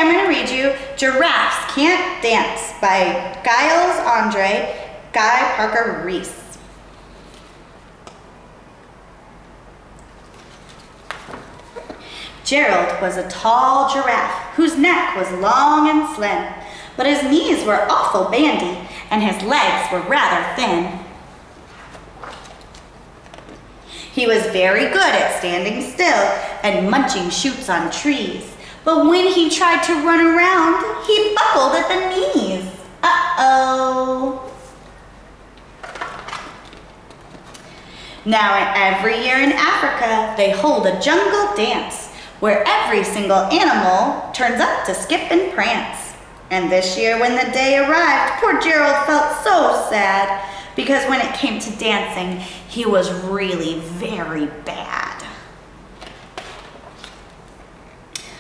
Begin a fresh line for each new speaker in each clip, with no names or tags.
I'm going to read you Giraffes Can't Dance by Giles, Andreae, Guy Parker, Rees. Gerald was a tall giraffe whose neck was long and slim, but his knees were awful bandy and his legs were rather thin. He was very good at standing still and munching shoots on trees, but when he tried to run around, he buckled at the knees. Uh-oh. Now, every year in Africa, they hold a jungle dance where every single animal turns up to skip and prance. And this year when the day arrived, poor Gerald felt so sad because when it came to dancing, he was really very bad.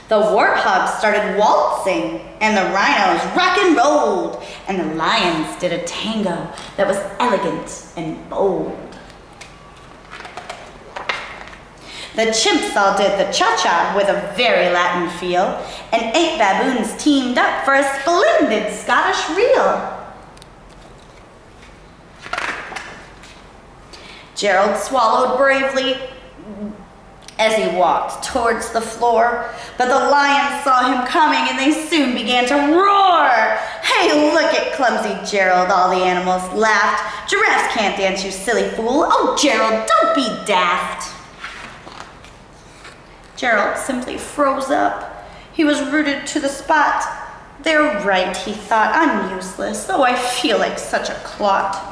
The warthogs started waltzing, and the rhinos rock and rolled, and the lions did a tango that was elegant and bold. The chimps all did the cha-cha with a very Latin feel, and 8 baboons teamed up for a splendid Scottish reel. Gerald swallowed bravely as he walked towards the floor, but the lions saw him coming and they soon began to roar. Hey, look at clumsy Gerald, all the animals laughed. Giraffes can't dance, you silly fool. Oh, Gerald, don't be daft. Gerald simply froze up. He was rooted to the spot. They're right, he thought. I'm useless, though I feel like such a clot.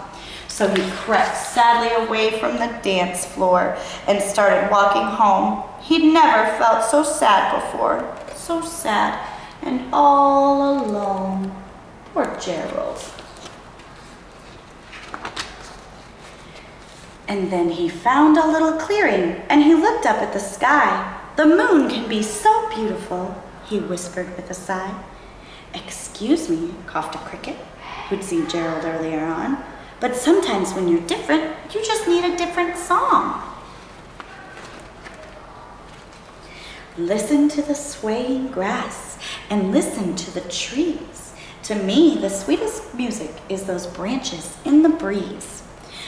So he crept sadly away from the dance floor and started walking home. He'd never felt so sad before. So sad and all alone. Poor Gerald. And then he found a little clearing and he looked up at the sky. The moon can be so beautiful, he whispered with a sigh. Excuse me, coughed a cricket, who'd seen Gerald earlier on, but sometimes when you're different, you just need a different song. Listen to the swaying grass and listen to the trees. To me, the sweetest music is those branches in the breeze.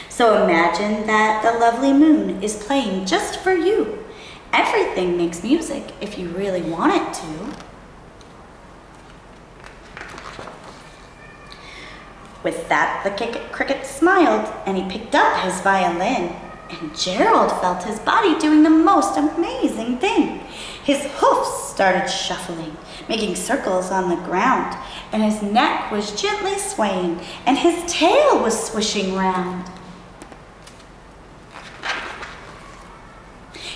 So imagine that the lovely moon is playing just for you. Everything makes music if you really want it to. With that, the cricket smiled and he picked up his violin. And Gerald felt his body doing the most amazing thing. His hoofs started shuffling, making circles on the ground, and his neck was gently swaying, and his tail was swishing round.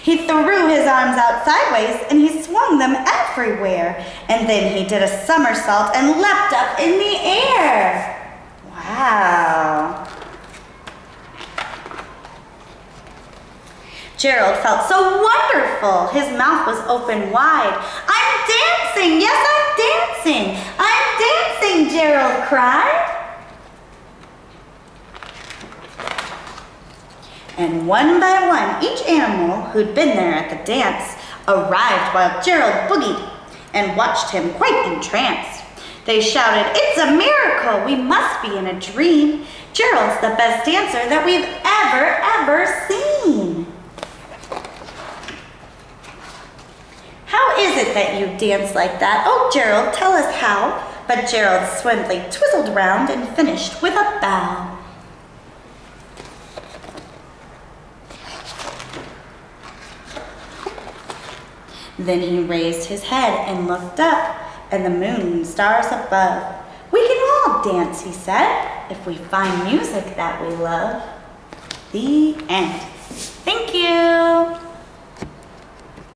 He threw his arms out sideways and he swung them everywhere. And then he did a somersault and leapt up in the air. Wow. Gerald felt so wonderful. His mouth was open wide. I'm dancing, yes, I'm dancing. I'm dancing, Gerald cried. And one by one, each animal who'd been there at the dance arrived while Gerald boogied and watched him quite entranced. They shouted, "It's a miracle! We must be in a dream. Gerald's the best dancer that we've ever seen." How is it that you dance like that? Oh, Gerald, tell us how. But Gerald swiftly twizzled round and finished with a bow. Then he raised his head and looked up, and the moon and stars above. We can all dance, he said, if we find music that we love. The end. Thank you.